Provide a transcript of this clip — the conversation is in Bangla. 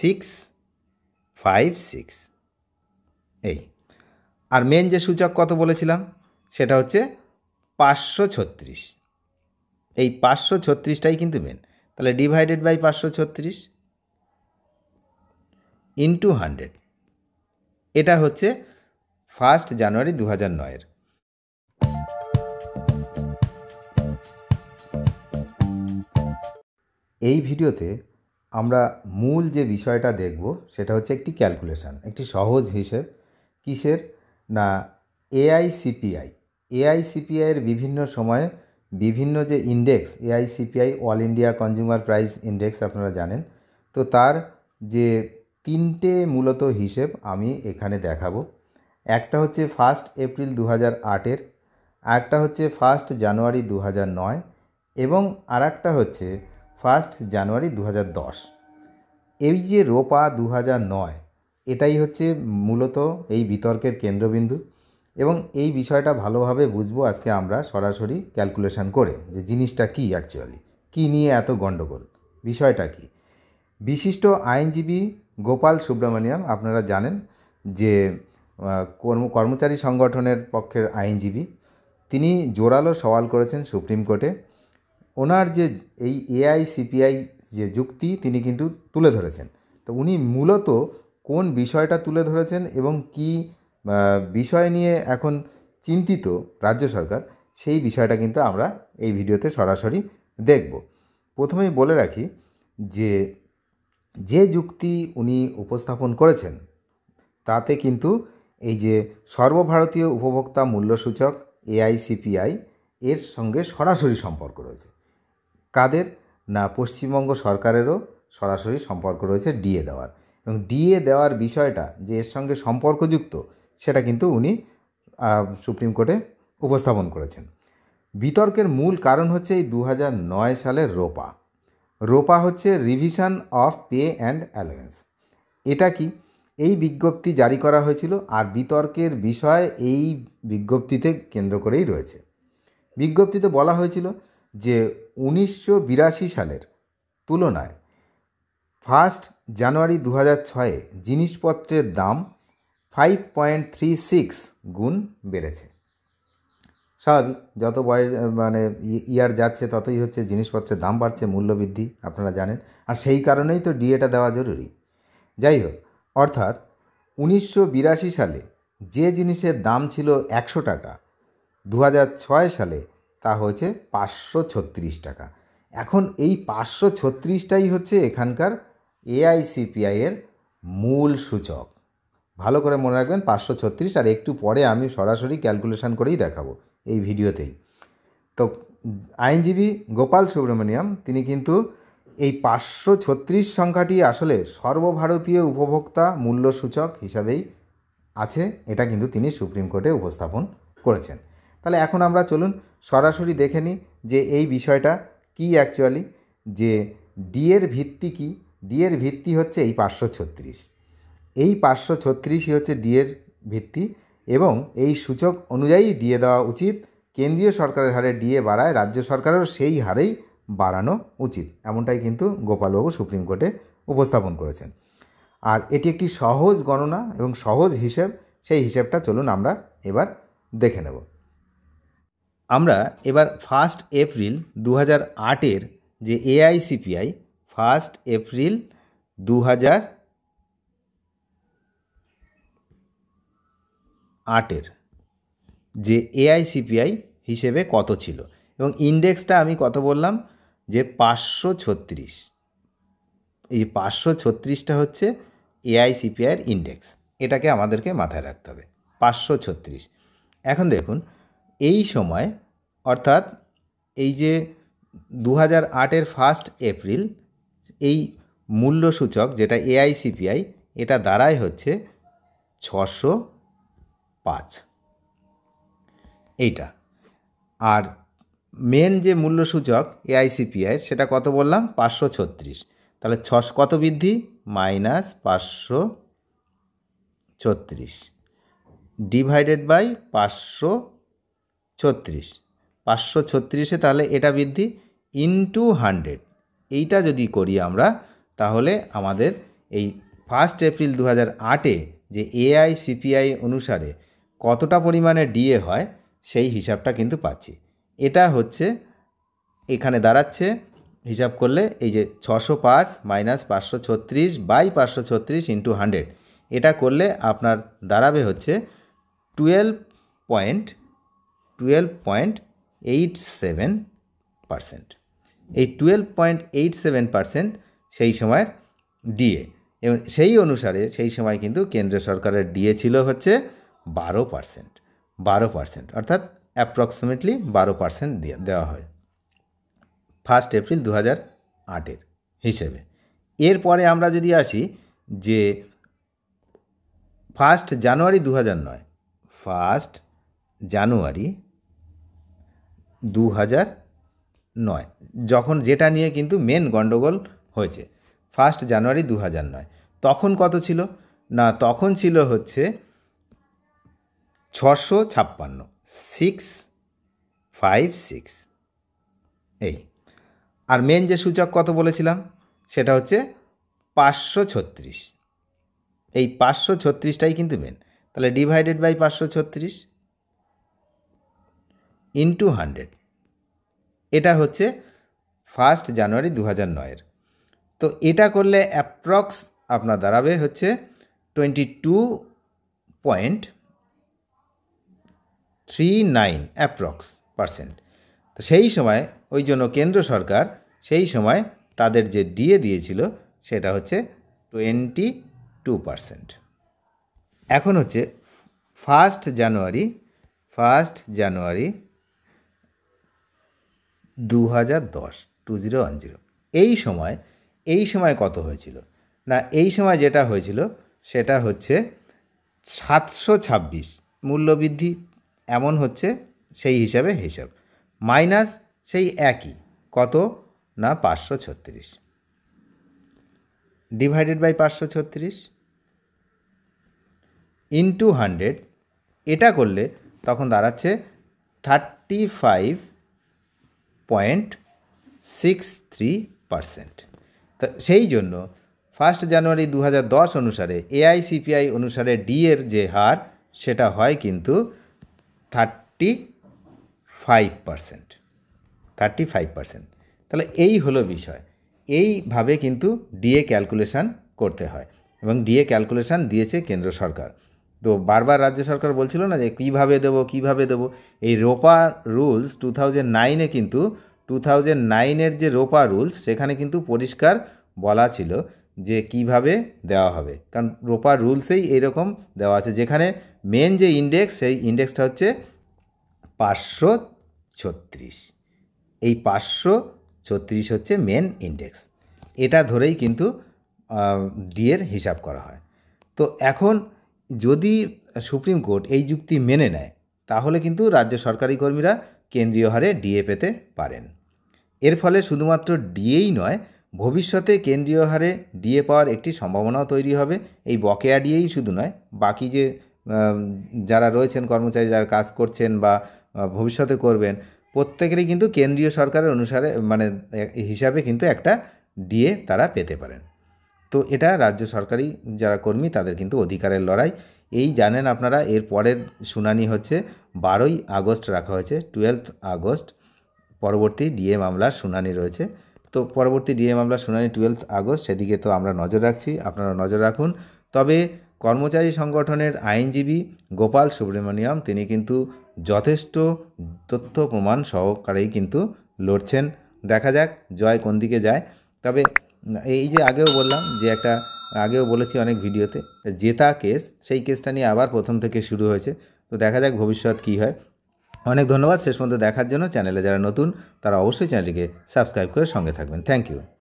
656 এই। আর মেন যে সূচক কত বলেছিলাম সেটা হচ্ছে 536। এই 536টাই কিন্তু মেন। তাহলে ডিভাইডেড বাই 536 ইন্টু 100, এটা হচ্ছে 1 জানুয়ারি 2009-এর। এই ভিডিওতে আমরা মূল যে বিষয়টা দেখব সেটা হচ্ছে একটি ক্যালকুলেশন, একটি সহজ হিসেব। কিসের না, এআইসিপিআই। এআইসিপিআইয়ের বিভিন্ন সময়ে বিভিন্ন যে index, AICPI all India consumer price index আপনারা জানেন, তো তার যে 3টে মূলত হিসেব আমি এখানে দেখাবো। একটা হচ্ছে 1 এপ্রিল 2008-এর, আরেকটা হচ্ছে 1 জানুয়ারি 2009, এবং আরেকটা হচ্ছে 1 জানুয়ারি 2010। এই যে রোপা 2009, এটাই হচ্ছে মূলত এই বিতর্কের কেন্দ্রবিন্দু, এবং এই বিষয়টা ভালোভাবে বুঝবো আজকে আমরা সরাসরি ক্যালকুলেশন করে, যে জিনিসটা কী অ্যাকচুয়ালি, কী নিয়ে এত গণ্ডগোল, বিষয়টা কী। বিশিষ্ট আইনজীবী গোপাল সুব্রমণিয়াম, আপনারা জানেন যে কর্মচারী সংগঠনের পক্ষের আইনজীবী, তিনি জোরালো সওয়াল করেছেন সুপ্রিম কোর্টে। ওনার যে এই এআইসিপিআই যে যুক্তি তিনি কিন্তু তুলে ধরেছেন, তো উনি মূলত কোন বিষয়টা তুলে ধরেছেন এবং কি বিষয় নিয়ে এখন চিন্তিত রাজ্য সরকার, সেই বিষয়টা কিন্তু আমরা এই ভিডিওতে সরাসরি দেখব। প্রথমেই বলে রাখি যে যে যুক্তি উনি উপস্থাপন করেছেন তাতে কিন্তু এই যে সর্বভারতীয় উপভোক্তা মূল্যসূচক এআইসিপিআই, এর সঙ্গে সরাসরি সম্পর্ক রয়েছে। কাদের না, পশ্চিমবঙ্গ সরকারেরও সরাসরি সম্পর্ক রয়েছে ডিএ দেওয়ার, এবং ডিএ দেওয়ার বিষয়টা যে এর সঙ্গে সম্পর্কযুক্ত সেটা কিন্তু উনি সুপ্রিম কোর্টে উপস্থাপন করেছেন। বিতর্কের মূল কারণ হচ্ছে এই 2009 সালের রোপা। রোপা হচ্ছে revision of pay and allowance. এটা কি, এই বিজ্ঞপ্তি জারি করা হয়েছিল, আর বিতর্কের বিষয় এই বিজ্ঞপ্তিতে কেন্দ্র করেই রয়েছে। বিজ্ঞপ্তিতে বলা হয়েছিল যে 1982 সালের তুলনায় 1 জানুয়ারি 2006-এ জিনিসপত্রের দাম 5.36 গুণ বেড়েছে। স্বাভাবিক, যত বয়স ইয়ার যাচ্ছে ততই হচ্ছে জিনিসপত্রের দাম বাড়ছে, মূল্যবৃদ্ধি আপনারা জানেন, আর সেই কারণেই তো ডিএটা দেওয়া জরুরি। যাই হোক, অর্থাৎ 1982 সালে যে জিনিসের দাম ছিল 100 টাকা, 2006 সালে তা হয়েছে 536 টাকা। এখন এই 536টাই হচ্ছে এখানকার এআইসিপিআইয়ের মূল সূচক। ভালো করে মনে রাখবেন 536, আর একটু পরে আমি সরাসরি ক্যালকুলেশন করেই দেখাবো এই ভিডিওতেই। তো আইনজীবী গোপাল সুব্রমণিয়াম তিনি কিন্তু এই 536 সংখ্যাটি আসলে সর্বভারতীয় উপভোক্তা মূল্যসূচক হিসাবেই আছে, এটা কিন্তু তিনি সুপ্রিম কোর্টে উপস্থাপন করেছেন। তাহলে এখন আমরা চলুন সরাসরি দেখে নিই যে এই বিষয়টা কি অ্যাকচুয়ালি, যে ডিএর ভিত্তি কি। ডিএর ভিত্তি হচ্ছে এই 536, এই 536ই হচ্ছে ডিএর ভিত্তি, এবং এই সূচক অনুযায়ী ডিএ দেওয়া উচিত। কেন্দ্রীয় সরকারের হারে ডিএ বাড়ায়, রাজ্য সরকারেরও সেই হারেই বাড়ানো উচিত, এমনটাই কিন্তু গোপালবাবু সুপ্রিম কোর্টে উপস্থাপন করেছেন। আর এটি একটি সহজ গণনা এবং সহজ হিসেব, সেই হিসেবটা চলুন আমরা এবার দেখে নেব। আমরা এবার 1 এপ্রিল 2008-এর যে এআইসিপিআই 1 এপ্রিল 2008-এর যে এআইসিপিআই হিসেবে কত ছিল, এবং ইন্ডেক্সটা আমি কত বললাম যে 536। এই 536টা হচ্ছে এআইসিপিআইয়ের ইন্ডেক্স, এটাকে আমাদেরকে মাথায় রাখতে হবে, 536। এখন দেখুন এই সময়, অর্থাৎ এই যে 2008-এর 1 এপ্রিল, এই মূল্যসূচক যেটা এআইসিপিআই, এটা দাঁড়ায় হচ্ছে 605 এইটা। আর মেন যে মূল্যসূচক এআইসিপিআই সেটা কত বললাম, 536। তাহলে 6 কত বৃদ্ধি, -536 ডিভাইডেড বাই 536, 536-এ তাহলে এটা বৃদ্ধি ইন্টু 100। এইটা যদি করি আমরা, তাহলে আমাদের এই 1 এপ্রিল 2008-এ যে AICPI অনুসারে কতটা পরিমাণে ডিএ হয় সেই হিসাবটা কিন্তু পাচ্ছি। এটা হচ্ছে এখানে দাঁড়াচ্ছে হিসাব করলে এই যে 605 মাইনাস 536 বাই 536 ইন্টু 100, এটা করলে আপনার দাঁড়াবে হচ্ছে 12.87%। এই 12.87% সেই সময়ের ডিএ, এবং সেই অনুসারে সেই সময় কিন্তু কেন্দ্র সরকারের ডিএ ছিল হচ্ছে 12%, অর্থাৎ অ্যাপ্রক্সিমেটলি 12% দেওয়া হয় 1 এপ্রিল 2008-এর হিসেবে। এরপরে আমরা যদি আসি যে 1 জানুয়ারি 2009, 1 জানুয়ারি 2009 যখন, যেটা নিয়ে কিন্তু মেন গণ্ডগোল হয়েছে, 1 জানুয়ারি 2009 তখন কত ছিল না, তখন ছিল হচ্ছে 656, 656 এই। আর মেন যে সূচক কত বলেছিলাম সেটা হচ্ছে 536, এই 536টাই কিন্তু মেন। তাহলে ডিভাইডেড বাই 536 ইন্টু 100, এটা হচ্ছে 1 জানুয়ারি 2009-এর। তো এটা করলে অ্যাপ্রক্স আপনার দাঁড়াবে হচ্ছে 22.39 অ্যাপ্রক্স %। তো সেই সময় ওই জন্য কেন্দ্র সরকার সেই সময় তাদের যে ডিএ দিয়েছিল সেটা হচ্ছে 22%। এখন হচ্ছে 1 জানুয়ারি 2010 এই সময় কত হয়েছিল না, এই সময় যেটা হয়েছিল সেটা হচ্ছে 726 মূল্যবৃদ্ধি এমন হচ্ছে সেই হিসাব মাইনাস সেই একই কত না 536 ডিভাইডেড বাই 536 ইন্টু 100, এটা করলে তখন দাঁড়াচ্ছে 35.63%। তো সেই জন্য 1 জানুয়ারি 2010 অনুসারে AICPI অনুসারে ডি এর যে হার সেটা হয় কিন্তু 35%। তাহলে এই হলো বিষয়, এইভাবে কিন্তু ডিএ ক্যালকুলেশান করতে হয়, এবং ডিএ ক্যালকুলেশান দিয়েছে কেন্দ্র সরকার। তো বারবার রাজ্য সরকার বলছিল না যে কীভাবে দেবো। এই রোপা রুলস 2009-এ কিন্তু 2009-এর যে রোপা রুলস সেখানে কিন্তু পরিষ্কার বলা ছিল যে কিভাবে দেওয়া হবে, কারণ রোপা রুলসেই এইরকম দেওয়া আছে, যেখানে মেন যে ইন্ডেক্স সেই ইন্ডেক্সটা হচ্ছে 536, এই 536 হচ্ছে মেন ইন্ডেক্স, এটা ধরেই কিন্তু ডিএর হিসাব করা হয়। তো এখন যদি সুপ্রিম কোর্ট এই যুক্তি মেনে নেয় তাহলে কিন্তু রাজ্য সরকারি কর্মীরা কেন্দ্রীয় হারে ডিএ পেতে পারেন। এর ফলে শুধুমাত্র ডিএই নয়, ভবিষ্যতে কেন্দ্রীয় হারে ডিএ পাওয়ার একটি সম্ভাবনাও তৈরি হবে। এই বকেয়া ডিএই শুধু নয়, বাকি যে যারা রয়েছেন কর্মচারী, যারা কাজ করছেন বা ভবিষ্যতে করবেন, প্রত্যেকেরই কিন্তু কেন্দ্রীয় সরকারের অনুসারে হিসাবে কিন্তু একটা ডিএ তারা পেতে পারেন। তো এটা রাজ্য সরকারি যারা কর্মী তাদের কিন্তু অধিকারের লড়াই। এই জানেন আপনারা, এর পরের শুনানি হচ্ছে 12ই আগস্ট রাখা হয়েছে, 12th আগস্ট পরবর্তী ডিএ মামলার শুনানি রয়েছে। তো পরবর্তী ডিএ মামলার শুনানি 12th আগস্ট, সেদিকে তো আমরা নজর রাখছি, আপনারা নজর রাখুন। তবে কর্মচারী সংগঠনের আইনজীবী গোপাল সুব্রমণিয়াম তিনি কিন্তু যথেষ্ট তথ্য প্রমাণ সহকারেই কিন্তু লড়ছেন। দেখা যাক জয় কোন দিকে যায়। তবে এই যে আগেও বললাম যে আগেও বলেছি অনেক ভিডিওতে, জেতা কেস, সেই কেসটা নিয়ে আবার প্রথম থেকে শুরু হয়েছে। তো দেখা যাক ভবিষ্যৎ কী হয়। অনেক ধন্যবাদ শেষ পর্যন্ত দেখার জন্য। চ্যানেলে যারা নতুন তারা অবশ্যই চ্যানেলটিকে সাবস্ক্রাইব করে সঙ্গে থাকবেন। Thank you.